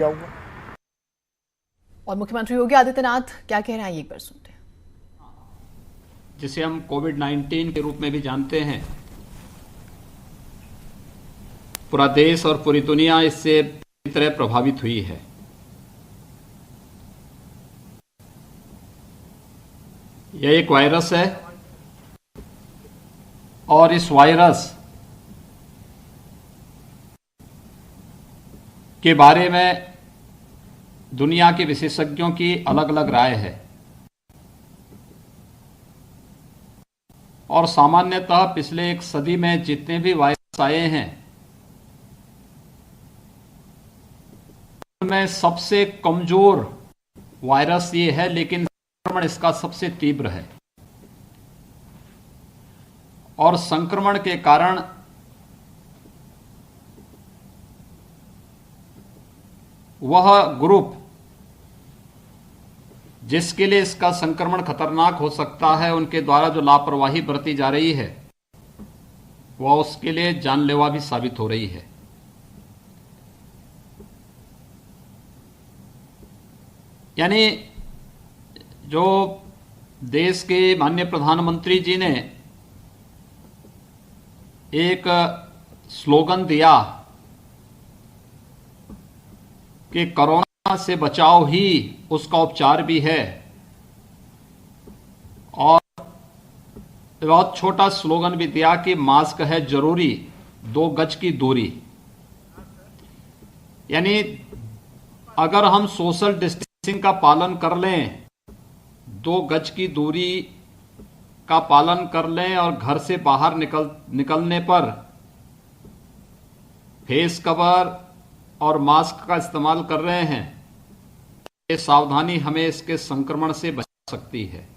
जाऊंगा। और मुख्यमंत्री योगी आदित्यनाथ क्या कह रहे हैं, एक बार सुनते हैं। जिसे हम कोविड-19 के रूप में भी जानते हैं, पूरा देश और पूरी दुनिया इससे पूरी तरह प्रभावित हुई है। यह एक वायरस है और इस वायरस के बारे में दुनिया के विशेषज्ञों की अलग अलग राय है और सामान्यतः पिछले एक सदी में जितने भी वायरस आए हैं उनमें सबसे कमजोर वायरस ये है, लेकिन संक्रमण इसका सबसे तीव्र है और संक्रमण के कारण वह ग्रुप जिसके लिए इसका संक्रमण खतरनाक हो सकता है, उनके द्वारा जो लापरवाही बरती जा रही है वह उसके लिए जानलेवा भी साबित हो रही है। यानी जो देश के माननीय प्रधानमंत्री जी ने एक स्लोगन दिया कि कोरोना से बचाव ही उसका उपचार भी है, और बहुत छोटा स्लोगन भी दिया कि मास्क है जरूरी, 2 गज की दूरी। यानी अगर हम सोशल डिस्टेंसिंग का पालन कर लें, 2 गज की दूरी का पालन कर लें और घर से बाहर निकलने पर फेस कवर और मास्क का इस्तेमाल कर रहे हैं, ये सावधानी हमें इसके संक्रमण से बचा सकती है।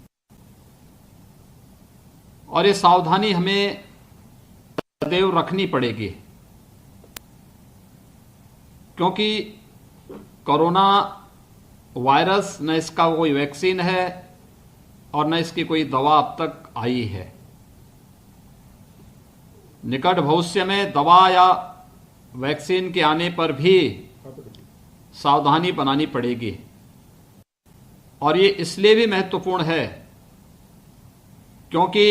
और ये सावधानी हमें सदैव रखनी पड़ेगी, क्योंकि कोरोना वायरस न इसका कोई वैक्सीन है और न इसकी कोई दवा अब तक आई है। निकट भविष्य में दवा या वैक्सीन के आने पर भी सावधानी बनानी पड़ेगी, और ये इसलिए भी महत्वपूर्ण है क्योंकि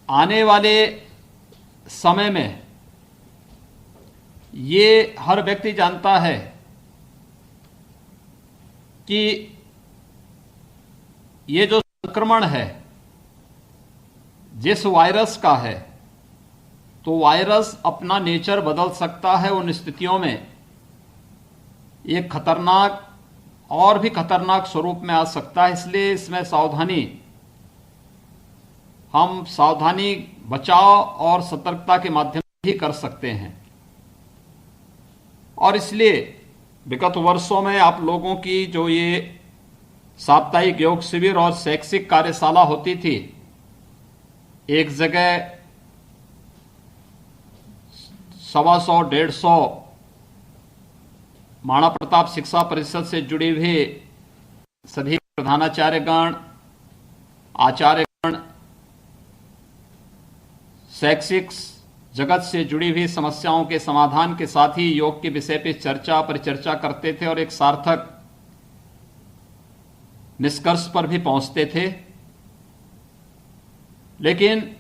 आने वाले समय में ये हर व्यक्ति जानता है कि ये जो संक्रमण है जिस वायरस का है, तो वायरस अपना नेचर बदल सकता है। उन स्थितियों में एक खतरनाक और भी खतरनाक स्वरूप में आ सकता है, इसलिए इसमें हम सावधानी बचाव और सतर्कता के माध्यम से ही कर सकते हैं। और इसलिए विगत वर्षों में आप लोगों की जो ये साप्ताहिक योग शिविर और शैक्षिक कार्यशाला होती थी, एक जगह 125-150 महाराणा प्रताप शिक्षा परिषद से जुड़ी हुई सभी प्रधानाचार्यगण, आचार्यगण, शैक्षिक जगत से जुड़ी हुई समस्याओं के समाधान के साथ ही योग के विषय पर चर्चा परिचर्चा करते थे और एक सार्थक निष्कर्ष पर भी पहुंचते थे। लेकिन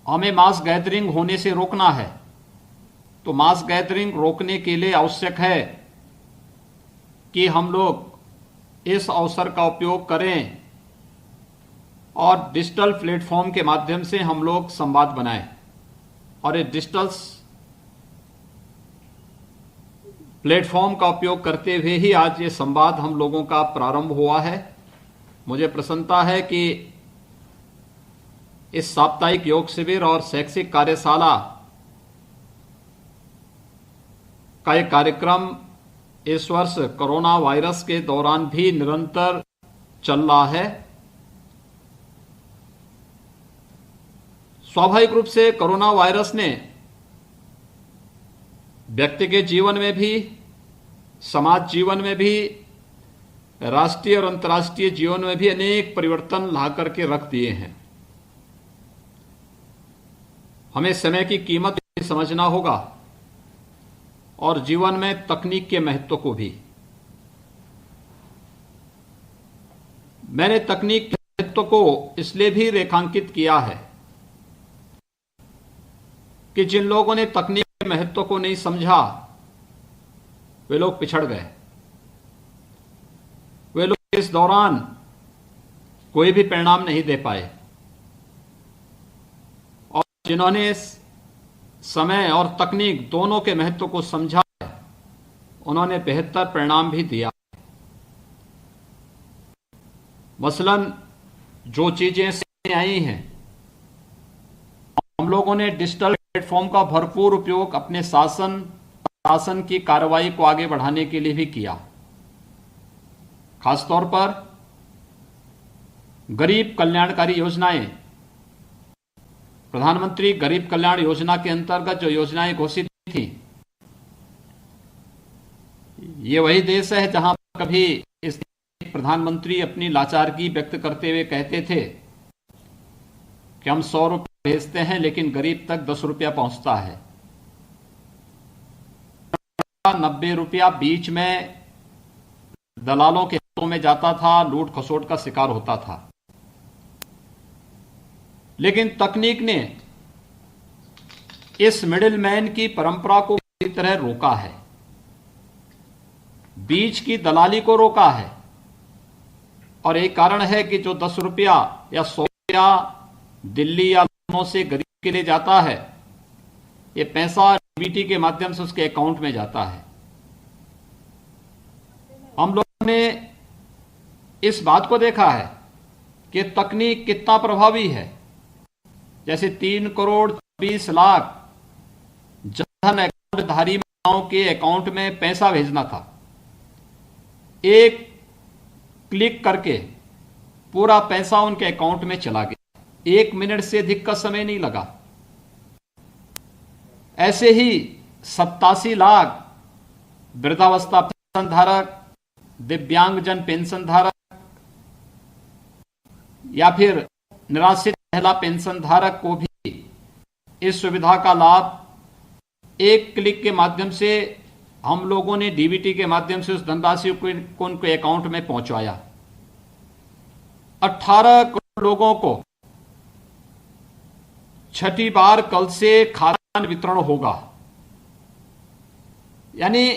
हमें मास गैदरिंग होने से रोकना है, तो मास गैदरिंग रोकने के लिए आवश्यक है कि हम लोग इस अवसर का उपयोग करें और डिजिटल प्लेटफॉर्म के माध्यम से हम लोग संवाद बनाएं। और ये डिजिटल प्लेटफॉर्म का उपयोग करते हुए ही आज ये संवाद हम लोगों का प्रारंभ हुआ है। मुझे प्रसन्नता है कि इस साप्ताहिक योग शिविर और शैक्षिक कार्यशाला का एक कार्यक्रम इस वर्ष कोरोना वायरस के दौरान भी निरंतर चल रहा है। स्वाभाविक रूप से कोरोना वायरस ने व्यक्ति के जीवन में भी, समाज जीवन में भी, राष्ट्रीय और अंतर्राष्ट्रीय जीवन में भी अनेक परिवर्तन ला करके रख दिए हैं। हमें समय की कीमत समझना होगा और जीवन में तकनीक के महत्व को भी। मैंने तकनीक के महत्व को इसलिए भी रेखांकित किया है कि जिन लोगों ने तकनीक के महत्व को नहीं समझा वे लोग पिछड़ गए। वे लोग इस दौरान कोई भी परिणाम नहीं दे पाए, और जिन्होंने समय और तकनीक दोनों के महत्व को समझा है उन्होंने बेहतर परिणाम भी दिया। मसलन जो चीजें सामने आई हैं, हम लोगों ने डिजिटल प्लेटफॉर्म का भरपूर उपयोग अपने शासन की कार्रवाई को आगे बढ़ाने के लिए भी किया। खासतौर पर गरीब कल्याणकारी योजनाएं, प्रधानमंत्री गरीब कल्याण योजना के अंतर्गत जो योजनाएं घोषित थी, ये वही देश है जहां कभी इस प्रधानमंत्री अपनी लाचारगी व्यक्त करते हुए कहते थे कि हम 100 रुपया भेजते हैं लेकिन गरीब तक 10 रुपया पहुंचता है। 90 रुपया बीच में दलालों के हाथों में जाता था, लूट खसोट का शिकार होता था। लेकिन तकनीक ने इस मिडिलमैन की परंपरा को पूरी तरह रोका है, बीच की दलाली को रोका है। और एक कारण है कि जो 10 रुपया या 100 रुपया दिल्ली या लखनऊ से गरीब के लिए जाता है, ये पैसा डीबीटी के माध्यम से उसके अकाउंट में जाता है। हम लोगों ने इस बात को देखा है कि तकनीक कितना प्रभावी है। जैसे 3 करोड़ 20 लाख जनधन अकाउंट धारी महिलाओं के अकाउंट में पैसा भेजना था, एक क्लिक करके पूरा पैसा उनके अकाउंट में चला गया। 1 मिनट से अधिक का समय नहीं लगा। ऐसे ही 87 लाख वृद्धावस्था पेंशन धारक, दिव्यांगजन पेंशन धारक या फिर निराश्रित महिला पेंशन धारक को भी इस सुविधा का लाभ एक क्लिक के माध्यम से हम लोगों ने डीबीटी के माध्यम से उस धनराशि को उनके अकाउंट में पहुंचाया। 18 करोड़ लोगों को छठी बार कल से खाद्यान्न वितरण होगा। यानी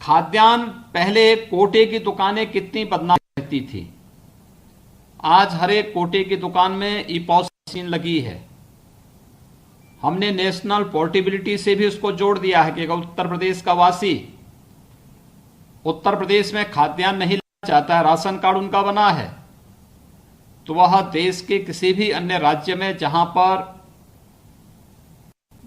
खाद्यान्न पहले कोटे की दुकानें कितनी बदनाम रहती थी, आज हर एक कोटे की दुकान में ई-पॉस मशीन लगी है। हमने नेशनल पोर्टेबिलिटी से भी उसको जोड़ दिया है कि अगर उत्तर प्रदेश का वासी उत्तर प्रदेश में खाद्यान्न नहीं लेना चाहता है, राशन कार्ड उनका बना है, तो वह देश के किसी भी अन्य राज्य में जहां पर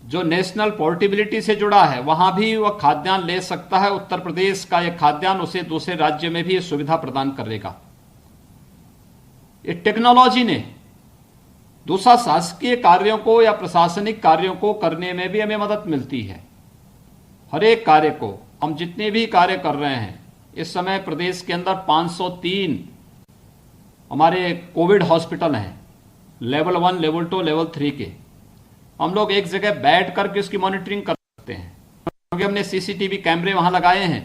जो नेशनल पोर्टेबिलिटी से जुड़ा है वहां भी वह खाद्यान्न ले सकता है। उत्तर प्रदेश का यह खाद्यान्न उसे दूसरे राज्य में भी यह सुविधा प्रदान करेगा। ये टेक्नोलॉजी ने दूसरा शासकीय कार्यों को या प्रशासनिक कार्यों को करने में भी हमें मदद मिलती है। हर एक कार्य को, हम जितने भी कार्य कर रहे हैं इस समय प्रदेश के अंदर 503 हमारे कोविड हॉस्पिटल हैं, लेवल 1, लेवल 2, लेवल 3 के। हम लोग एक जगह बैठ करके उसकी मॉनिटरिंग कर सकते हैं क्योंकि हमने सीसीटीवी कैमरे वहां लगाए हैं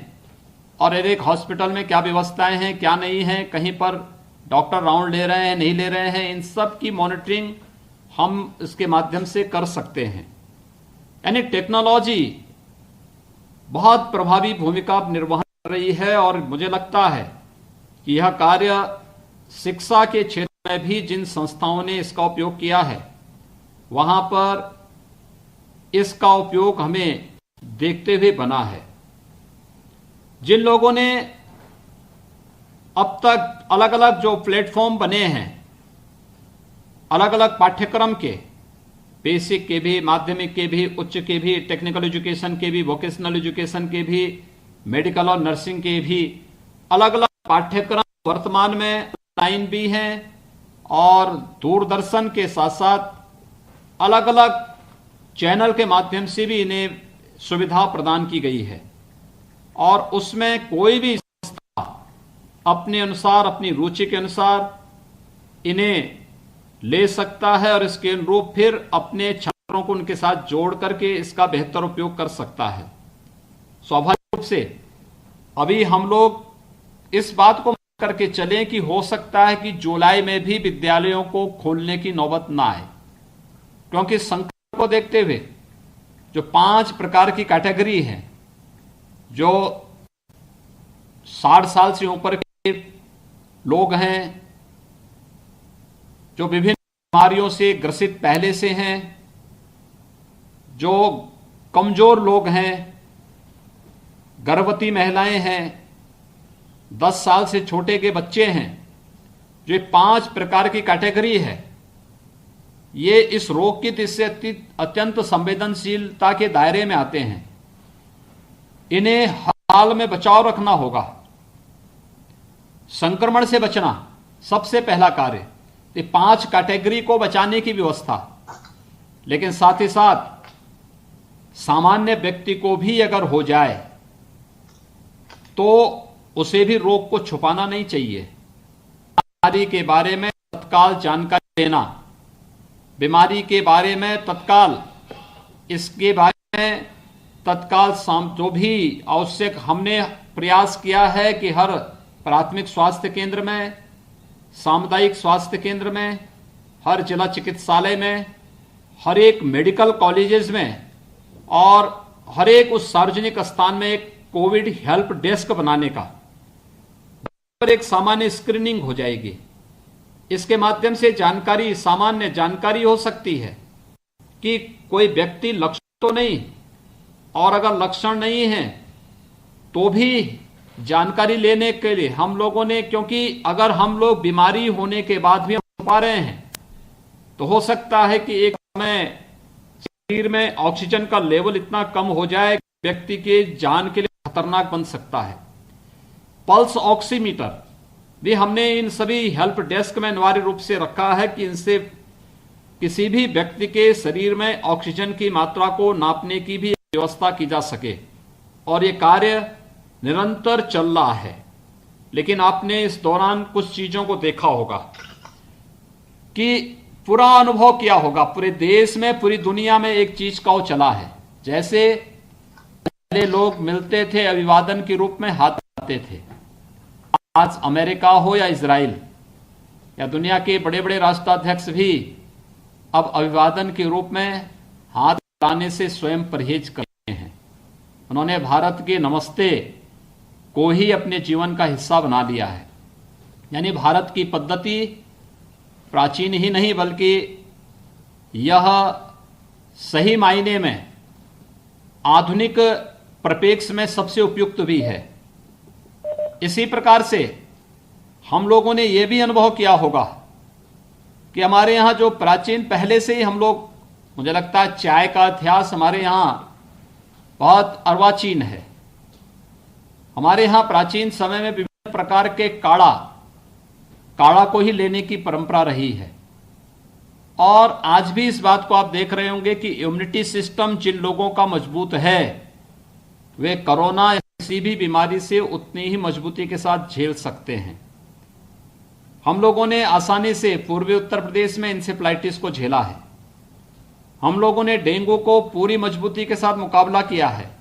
और एक हॉस्पिटल में क्या व्यवस्थाएं हैं, क्या नहीं है, कहीं पर डॉक्टर राउंड ले रहे हैं, नहीं ले रहे हैं, इन सब की मॉनिटरिंग हम इसके माध्यम से कर सकते हैं। यानी टेक्नोलॉजी बहुत प्रभावी भूमिका निर्वहन कर रही है और मुझे लगता है कि यह कार्य शिक्षा के क्षेत्र में भी जिन संस्थाओं ने इसका उपयोग किया है वहां पर इसका उपयोग हमें देखते हुए बना है। जिन लोगों ने अब तक अलग अलग जो प्लेटफॉर्म बने हैं, अलग अलग पाठ्यक्रम के, बेसिक के भी, माध्यमिक के भी, उच्च के भी, टेक्निकल एजुकेशन के भी, वोकेशनल एजुकेशन के भी, मेडिकल और नर्सिंग के भी अलग अलग पाठ्यक्रम वर्तमान में ऑनलाइन भी हैं और दूरदर्शन के साथ साथ अलग अलग चैनल के माध्यम से भी इन्हें सुविधा प्रदान की गई है। और उसमें कोई भी संस्था अपने अनुसार, अपनी रुचि के अनुसार इन्हें ले सकता है और इसके अनुरूप फिर अपने छात्रों को उनके साथ जोड़ करके इसका बेहतर उपयोग कर सकता है। स्वाभाविक रूप से अभी हम लोग इस बात को करके चलें कि हो सकता है कि जुलाई में भी विद्यालयों को खोलने की नौबत ना आए, क्योंकि संकट को देखते हुए जो 5 प्रकार की कैटेगरी हैं, जो 60 साल से ऊपर के लोग हैं, जो विभिन्न बीमारियों से ग्रसित पहले से हैं, जो कमजोर लोग हैं, गर्भवती महिलाएं हैं, 10 साल से छोटे के बच्चे हैं, जो 5 प्रकार की कैटेगरी है, ये इस रोग की दृष्टि से अत्यंत संवेदनशीलता के दायरे में आते हैं। इन्हें हर हाल में बचाव रखना होगा। संक्रमण से बचना सबसे पहला कार्य, ये 5 कैटेगरी को बचाने की व्यवस्था, लेकिन साथ ही साथ सामान्य व्यक्ति को भी अगर हो जाए तो उसे भी रोग को छुपाना नहीं चाहिए। बीमारी के बारे में तत्काल जानकारी देना, बीमारी के बारे में तत्काल, इसके बारे में तत्काल जो भी आवश्यक, हमने प्रयास किया है कि हर प्राथमिक स्वास्थ्य केंद्र में, सामुदायिक स्वास्थ्य केंद्र में, हर जिला चिकित्सालय में, हर एक मेडिकल कॉलेजेस में और हर एक उस सार्वजनिक स्थान में एक कोविड हेल्प डेस्क बनाने का, पर एक सामान्य स्क्रीनिंग हो जाएगी। इसके माध्यम से जानकारी, सामान्य जानकारी हो सकती है कि कोई व्यक्ति लक्षण तो नहीं, और अगर लक्षण नहीं है तो भी जानकारी लेने के लिए हम लोगों ने, क्योंकि अगर हम लोग बीमारी होने के बाद भी हम पा रहे हैं तो हो सकता है कि एक समय शरीर में ऑक्सीजन का लेवल इतना कम हो जाए कि व्यक्ति के जान के लिए खतरनाक बन सकता है। पल्स ऑक्सीमीटर भी हमने इन सभी हेल्प डेस्क में अनिवार्य रूप से रखा है कि इनसे किसी भी व्यक्ति के शरीर में ऑक्सीजन की मात्रा को नापने की भी व्यवस्था की जा सके, और ये कार्य निरंतर चल रहा है। लेकिन आपने इस दौरान कुछ चीजों को देखा होगा कि पूरा अनुभव किया होगा, पूरे देश में, पूरी दुनिया में एक चीज का वो चला है। जैसे पहले लोग मिलते थे, अभिवादन के रूप में हाथ मिलाते थे। आज अमेरिका हो या इजराइल या दुनिया के बड़े बड़े राष्ट्राध्यक्ष भी अब अभिवादन के रूप में हाथ मिलाने से स्वयं परहेज करते हैं। उन्होंने भारत के नमस्ते को ही अपने जीवन का हिस्सा बना लिया है। यानी भारत की पद्धति प्राचीन ही नहीं, बल्कि यह सही मायने में आधुनिक परिप्रेक्ष्य में सबसे उपयुक्त भी है। इसी प्रकार से हम लोगों ने यह भी अनुभव किया होगा कि हमारे यहाँ जो प्राचीन, पहले से ही हम लोग, मुझे लगता है चाय का इतिहास हमारे यहाँ बहुत अर्वाचीन है। हमारे यहाँ प्राचीन समय में विभिन्न प्रकार के काढ़ा को ही लेने की परंपरा रही है, और आज भी इस बात को आप देख रहे होंगे कि इम्यूनिटी सिस्टम जिन लोगों का मजबूत है वे कोरोना किसी भी बीमारी से उतनी ही मजबूती के साथ झेल सकते हैं। हम लोगों ने आसानी से पूर्वी उत्तर प्रदेश में इंसेफ्लाइटिस को झेला है। हम लोगों ने डेंगू को पूरी मजबूती के साथ मुकाबला किया है।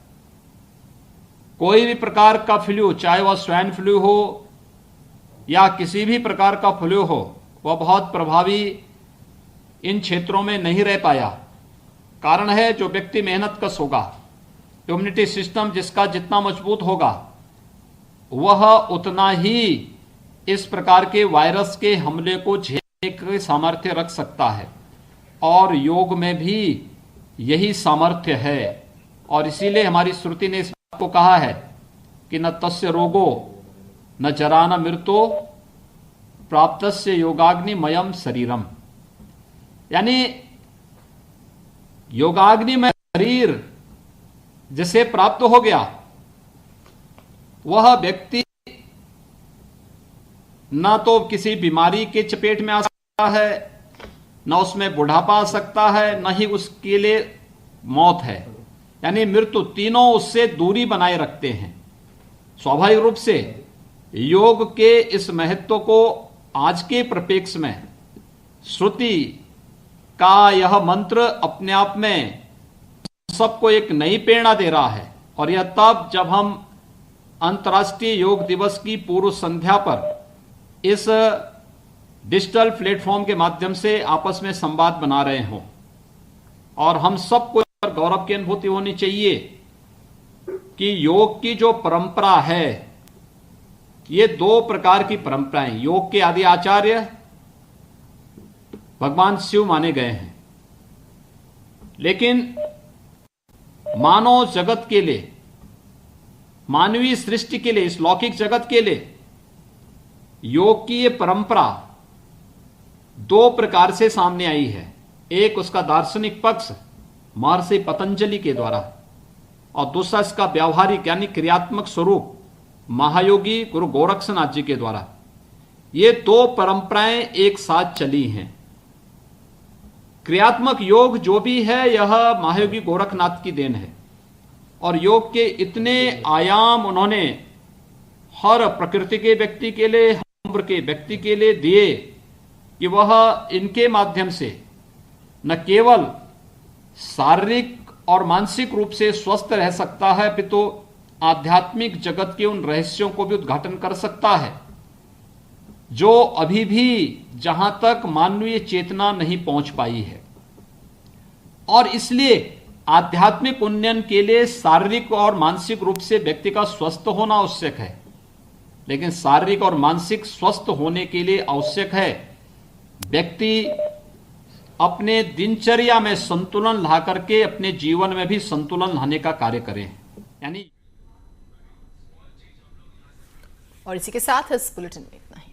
कोई भी प्रकार का फ्लू, चाहे वह स्वाइन फ्लू हो या किसी भी प्रकार का फ्लू हो, वह बहुत प्रभावी इन क्षेत्रों में नहीं रह पाया। कारण है, जो व्यक्ति मेहनतकश होगा, इम्यूनिटी सिस्टम जिसका जितना मजबूत होगा, वह उतना ही इस प्रकार के वायरस के हमले को झेलने के सामर्थ्य रख सकता है। और योग में भी यही सामर्थ्य है, और इसीलिए हमारी श्रुति ने इस बात को कहा है कि न तस्य रोगो न जरा न मृतो प्राप्तस्य योगाग्निमयम शरीरम। यानी योगाग्निमय शरीर जिसे प्राप्त हो गया, वह व्यक्ति न तो किसी बीमारी के चपेट में आ सकता है, न उसमें बुढ़ापा आ सकता है, न ही उसके लिए मौत है। यानी मृत्यु, तीनों उससे दूरी बनाए रखते हैं। स्वाभाविक रूप से योग के इस महत्व को आज के परिप्रेक्ष्य में श्रुति का यह मंत्र अपने आप में सबको एक नई प्रेरणा दे रहा है, और यह तब जब हम अंतर्राष्ट्रीय योग दिवस की पूर्व संध्या पर इस डिजिटल प्लेटफॉर्म के माध्यम से आपस में संवाद बना रहे हों। और हम सबको इस पर गौरव की अनुभूति होनी चाहिए कि योग की जो परंपरा है, ये दो प्रकार की परंपराएं, योग के आदि आचार्य भगवान शिव माने गए हैं, लेकिन मानव जगत के लिए, मानवीय सृष्टि के लिए, इस लौकिक जगत के लिए योग की ये परंपरा दो प्रकार से सामने आई है। एक उसका दार्शनिक पक्ष महर्षि पतंजलि के द्वारा, और दूसरा इसका व्यावहारिक यानी क्रियात्मक स्वरूप महायोगी गुरु गोरक्षनाथ जी के द्वारा। ये दो परंपराएं एक साथ चली हैं। क्रियात्मक योग जो भी है यह महायोगी गोरखनाथ की देन है, और योग के इतने आयाम उन्होंने हर प्रकृति के व्यक्ति के लिए, हर उम्र के व्यक्ति के लिए दिए कि वह इनके माध्यम से न केवल शारीरिक और मानसिक रूप से स्वस्थ रह सकता है, अपितु आध्यात्मिक जगत के उन रहस्यों को भी उद्घाटन कर सकता है जो अभी भी जहां तक मानवीय चेतना नहीं पहुंच पाई है। और इसलिए आध्यात्मिक उन्नयन के लिए शारीरिक और मानसिक रूप से व्यक्ति का स्वस्थ होना आवश्यक है, लेकिन शारीरिक और मानसिक स्वस्थ होने के लिए आवश्यक है व्यक्ति अपने दिनचर्या में संतुलन ला करके अपने जीवन में भी संतुलन लाने का कार्य करें। यानी और इसी के साथ इस बुलेटिन में इतना ही।